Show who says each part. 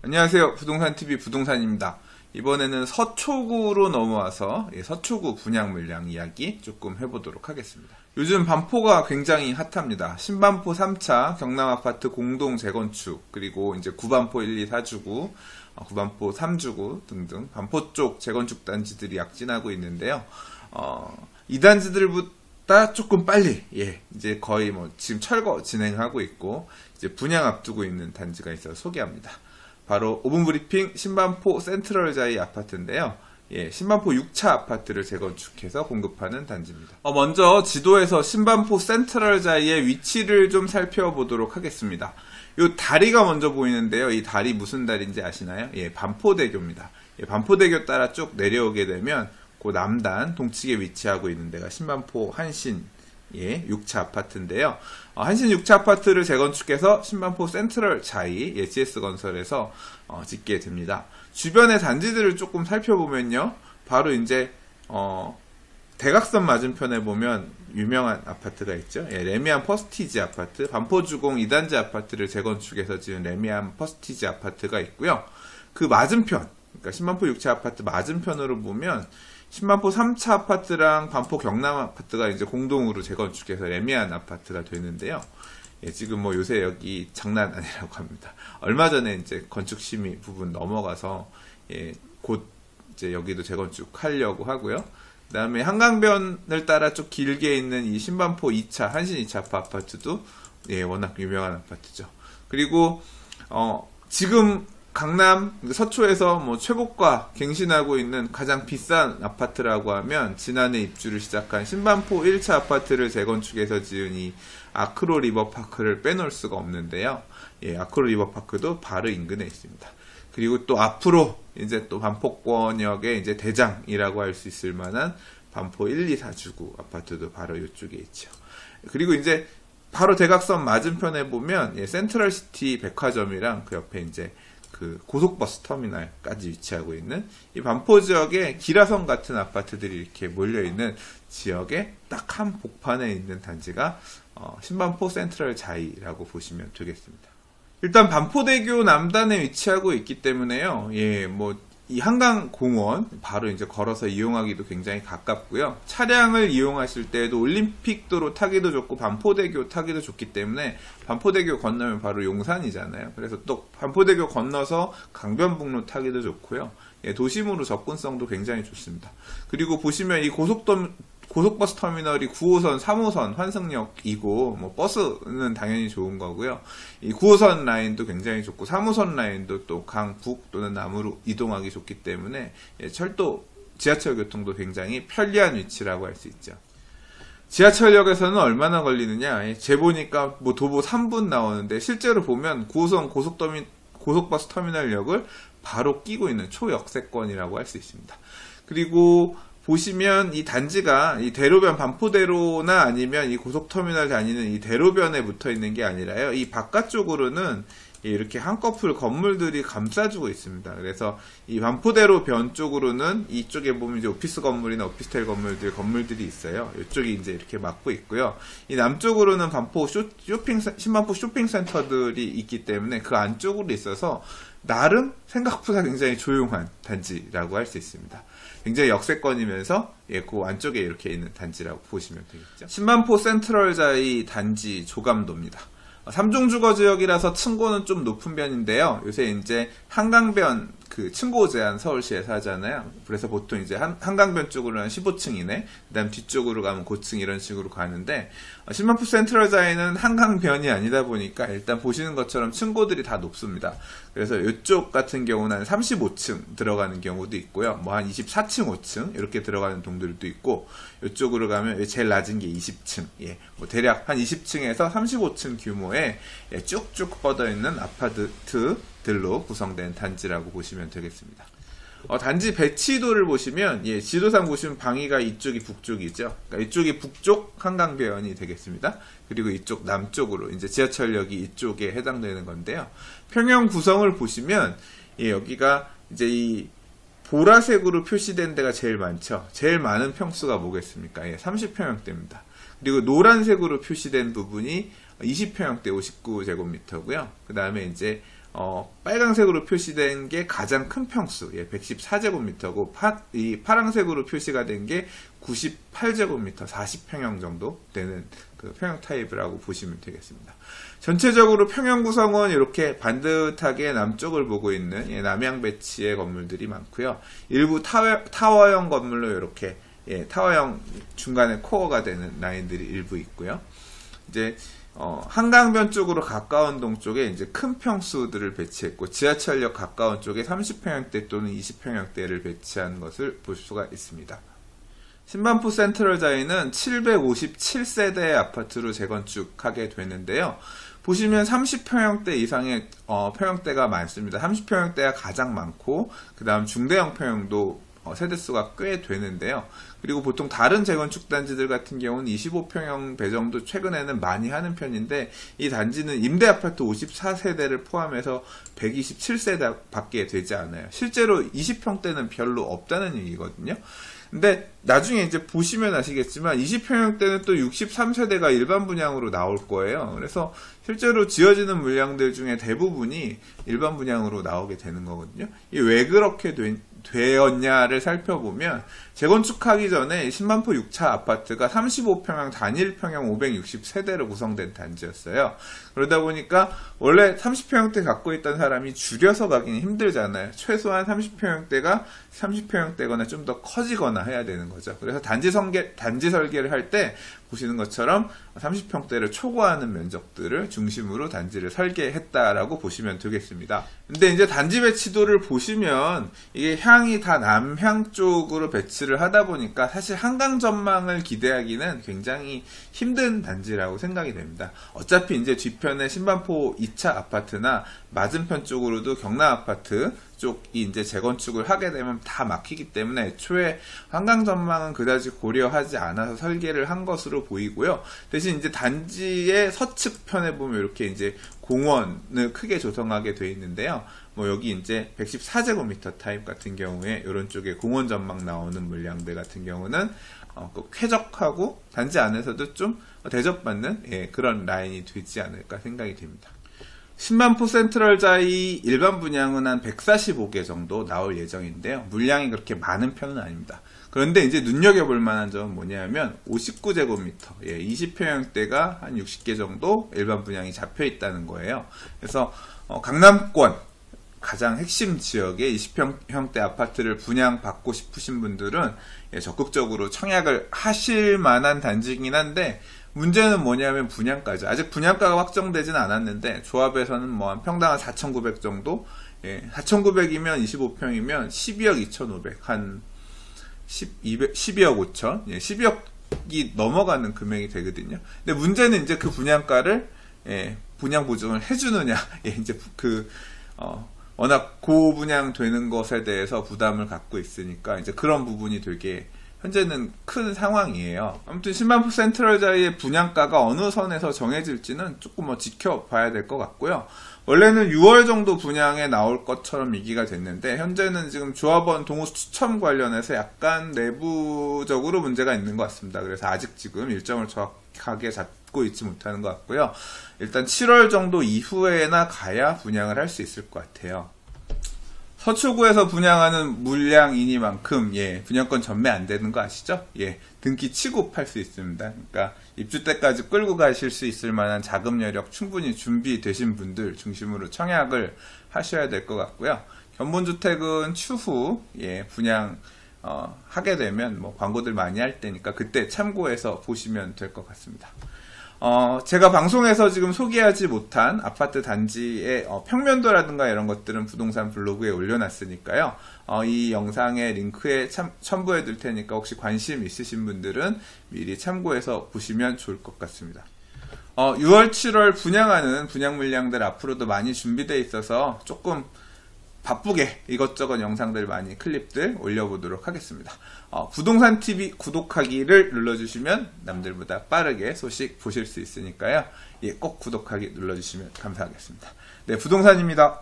Speaker 1: 안녕하세요. 부동산TV 부동산입니다. 이번에는 서초구로 넘어와서 서초구 분양 물량 이야기 조금 해보도록 하겠습니다. 요즘 반포가 굉장히 핫합니다. 신반포 3차 경남아파트 공동 재건축, 그리고 이제 구반포 1, 2, 4주구, 구반포 3주구 등등 반포 쪽 재건축 단지들이 약진하고 있는데요. 이 단지들보다 조금 빨리, 이제 거의 지금 철거 진행하고 있고, 이제 분양 앞두고 있는 단지가 있어서 소개합니다. 바로 5분 브리핑 신반포 센트럴자이 아파트인데요. 신반포 6차 아파트를 재건축해서 공급하는 단지입니다. 먼저 지도에서 신반포 센트럴자이의 위치를 좀 살펴보도록 하겠습니다. 이 다리가 먼저 보이는데요. 이 다리 무슨 다리인지 아시나요? 반포대교입니다. 반포대교 따라 쭉 내려오게 되면 그 남단 동측에 위치하고 있는 데가 신반포 한신 6차 아파트인데요. 한신 6차 아파트를 재건축해서 신반포 센트럴 자이 GS건설에서 짓게 됩니다. 주변의 단지들을 조금 살펴보면요. 바로 이제 대각선 맞은편에 보면 유명한 아파트가 있죠. 레미안 퍼스티지 아파트, 반포주공 2단지 아파트를 재건축해서 지은 레미안 퍼스티지 아파트가 있고요. 그 맞은편, 그러니까 신반포 6차 아파트 맞은편으로 보면 신반포 3차 아파트랑 반포 경남 아파트가 이제 공동으로 재건축해서 레미안 아파트가 되는데요. 지금 요새 여기 장난 아니라고 합니다. 얼마 전에 이제 건축심의 부분 넘어가서 곧 이제 여기도 재건축하려고 하고요. 그 다음에 한강변을 따라 쭉 길게 있는 이 신반포 2차, 한신 2차 아파트도 워낙 유명한 아파트죠. 그리고 지금 강남 서초에서 최고가 갱신하고 있는 가장 비싼 아파트라고 하면 지난해 입주를 시작한 신반포 1차 아파트를 재건축해서 지은 이 아크로 리버파크를 빼놓을 수가 없는데요. 아크로 리버파크도 바로 인근에 있습니다. 그리고 또 앞으로 이제 또 반포권역의 이제 대장이라고 할 수 있을 만한 반포 1, 2, 4주구 아파트도 바로 이쪽에 있죠. 그리고 이제 바로 대각선 맞은편에 보면 센트럴시티 백화점이랑 그 옆에 이제 그 고속버스 터미널까지 위치하고 있는 이 반포 지역에 기라성 같은 아파트들이 이렇게 몰려있는 지역에 딱 한 복판에 있는 단지가 신반포 센트럴 자이라고 보시면 되겠습니다. 일단 반포대교 남단에 위치하고 있기 때문에요. 이 한강공원 바로 이제 걸어서 이용하기도 굉장히 가깝고요. 차량을 이용하실 때에도 올림픽도로 타기도 좋고 반포대교 타기도 좋기 때문에 반포대교 건너면 바로 용산이잖아요. 그래서 또 반포대교 건너서 강변북로 타기도 좋고요. 도심으로 접근성도 굉장히 좋습니다. 그리고 보시면 이 고속버스 터미널이 9호선, 3호선 환승역이고 버스는 당연히 좋은 거고요. 이 9호선 라인도 굉장히 좋고 3호선 라인도 또 강북 또는 남으로 이동하기 좋기 때문에 철도, 지하철 교통도 굉장히 편리한 위치라고 할 수 있죠. 지하철역에서는 얼마나 걸리느냐? 재보니까 도보 3분 나오는데 실제로 보면 9호선 고속버스 터미널역을 바로 끼고 있는 초역세권이라고 할 수 있습니다. 그리고 보시면 이 단지가 이 대로변 반포대로나 아니면 이 고속터미널 다니는 이 대로변에 붙어 있는 게 아니라요. 이 바깥쪽으로는 이렇게 한꺼풀 건물들이 감싸주고 있습니다. 그래서 이 반포대로 변 쪽으로는 이쪽에 보면 이제 오피스 건물이나 오피스텔 건물들이 있어요. 이쪽이 이제 이렇게 막고 있고요. 이 남쪽으로는 신반포 쇼핑센터들이 있기 때문에 그 안쪽으로 있어서 나름 생각보다 굉장히 조용한 단지라고 할 수 있습니다. 굉장히 역세권이면서 그 안쪽에 이렇게 있는 단지라고 보시면 되겠죠. 신반포 센트럴자이 단지 조감도입니다. 3종 주거 지역이라서 층고는 좀 높은 편인데요. 요새 이제 한강변 그 층고 제한 서울시에서 하잖아요. 그래서 보통 이제 한강변 쪽으로는 15층이네. 그 다음 뒤쪽으로 가면 고층 이런 식으로 가는데, 신반포 센트럴자이는 한강변이 아니다 보니까 일단 보시는 것처럼 층고들이 다 높습니다. 그래서 이쪽 같은 경우는 한 35층 들어가는 경우도 있고요. 한 24층, 5층 이렇게 들어가는 동들도 있고, 이쪽으로 가면 제일 낮은 게 20층. 대략 한 20층에서 35층 규모의 쭉쭉 뻗어 있는 아파트들로 구성된 단지라고 보시면 되겠습니다. 단지 배치도를 보시면 지도상 보시면 방위가 이쪽이 북쪽이죠. 그러니까 이쪽이 북쪽 한강변이 되겠습니다. 그리고 이쪽 남쪽으로 이제 지하철역이 이쪽에 해당되는 건데요. 평형 구성을 보시면 여기가 이제 이 보라색으로 표시된 데가 제일 많죠. 제일 많은 평수가 뭐겠습니까? 30평형대입니다. 그리고 노란색으로 표시된 부분이 20평형대 59제곱미터고요. 그 다음에 이제 빨강색으로 표시된 게 가장 큰 평수, 114제곱미터고, 이 파랑색으로 표시가 된 게 98제곱미터, 40평형 정도 되는 그 평형 타입이라고 보시면 되겠습니다. 전체적으로 평형 구성은 이렇게 반듯하게 남쪽을 보고 있는 남향 배치의 건물들이 많고요. 일부 타워형 건물로 이렇게 타워형 중간에 코어가 되는 라인들이 일부 있고요. 이제 한강변 쪽으로 가까운 동 쪽에 이제 큰 평수들을 배치했고, 지하철역 가까운 쪽에 30평형대 또는 20평형대를 배치한 것을 볼 수가 있습니다. 신반포 센트럴자이는 757세대의 아파트로 재건축하게 되는데요. 보시면 30평형대 이상의 평형대가 많습니다. 30평형대가 가장 많고, 그 다음 중대형 평형도 세대수가 꽤 되는데요. 그리고 보통 다른 재건축 단지들 같은 경우는 25평형 배정도 최근에는 많이 하는 편인데, 이 단지는 임대아파트 54세대를 포함해서 127세대 밖에 되지 않아요. 실제로 20평대는 별로 없다는 얘기거든요. 근데 나중에 이제 보시면 아시겠지만 20평형대는 또 63세대가 일반 분양으로 나올 거예요. 그래서 실제로 지어지는 물량들 중에 대부분이 일반 분양으로 나오게 되는 거거든요. 이게 왜 그렇게 되었냐를 살펴보면, 재건축하기 전에 신반포 6차 아파트가 35평형 단일평형 560세대로 구성된 단지였어요. 그러다 보니까 원래 30평형대 갖고 있던 사람이 줄여서 가기는 힘들잖아요. 최소한 30평형대거나 좀 더 커지거나 해야 되는 거죠. 그래서 단지 설계를 할 때 보시는 것처럼 30평대를 초과하는 면적들을 중심으로 단지를 설계했다라고 보시면 되겠습니다. 근데 이제 단지 배치도를 보시면 이게 향이 다 남향 쪽으로 배치를 하다 보니까 사실 한강 전망을 기대하기는 굉장히 힘든 단지라고 생각이 됩니다. 어차피 이제 뒤편에 신반포 2차 아파트나 맞은편 쪽으로도 경남 아파트 쪽이 이제 재건축을 하게 되면 다 막히기 때문에 애초에 한강 전망은 그다지 고려하지 않아서 설계를 한 것으로 보이고요. 대신 이제 단지의 서측 편에 보면 이렇게 이제 공원을 크게 조성하게 되어 있는데요. 뭐 여기 이제 114제곱미터 타입 같은 경우에 이런 쪽에 공원 전망 나오는 물량들 같은 경우는 쾌적하고 단지 안에서도 좀 대접받는 그런 라인이 되지 않을까 생각이 됩니다. 신반포 센트럴자이 일반 분양은 한 145개 정도 나올 예정인데요. 물량이 그렇게 많은 편은 아닙니다. 그런데 이제 눈여겨볼 만한 점은 뭐냐면 59제곱미터, 20평형대가 한 60개 정도 일반 분양이 잡혀 있다는 거예요. 그래서 강남권 가장 핵심 지역의 20평형대 아파트를 분양받고 싶으신 분들은 적극적으로 청약을 하실 만한 단지이긴 한데, 문제는 뭐냐면 분양가죠. 아직 분양가가 확정되지는 않았는데 조합에서는 뭐 한 평당 한 4,900 정도, 4,900이면 25평이면 12억 2,500, 한 12억 5천, 12억이 넘어가는 금액이 되거든요. 근데 문제는 이제 그 분양가를 분양 보증을 해주느냐, 이제 워낙 고분양 되는 것에 대해서 부담을 갖고 있으니까 이제 그런 부분이 되게 현재는 큰 상황이에요. 아무튼 신반포 센트럴자이의 분양가가 어느 선에서 정해질지는 조금 지켜봐야 될 것 같고요. 원래는 6월 정도 분양에 나올 것처럼 얘기가 됐는데, 현재는 지금 조합원 동호수 추첨 관련해서 약간 내부적으로 문제가 있는 것 같습니다. 그래서 아직 지금 일정을 정확하게 잡고 있지 못하는 것 같고요. 일단 7월 정도 이후에나 가야 분양을 할 수 있을 것 같아요. 서초구에서 분양하는 물량이니만큼 분양권 전매 안 되는 거 아시죠? 등기 치고 팔 수 있습니다. 그러니까 입주 때까지 끌고 가실 수 있을 만한 자금 여력 충분히 준비되신 분들 중심으로 청약을 하셔야 될 것 같고요. 견본주택은 추후 분양 하게 되면 뭐 광고들 많이 할 때니까 그때 참고해서 보시면 될 것 같습니다. 제가 방송에서 지금 소개하지 못한 아파트 단지의 평면도라든가 이런 것들은 부동산 블로그에 올려놨으니까요. 이 영상의 링크에 첨부해 둘 테니까 혹시 관심 있으신 분들은 미리 참고해서 보시면 좋을 것 같습니다. 6월, 7월 분양하는 분양 물량들 앞으로도 많이 준비되어 있어서 조금 바쁘게 이것저것 영상들 많이 클립들 올려보도록 하겠습니다. 부동산TV 구독하기를 눌러주시면 남들보다 빠르게 소식 보실 수 있으니까요. 꼭 구독하기 눌러주시면 감사하겠습니다. 네, 부동산입니다.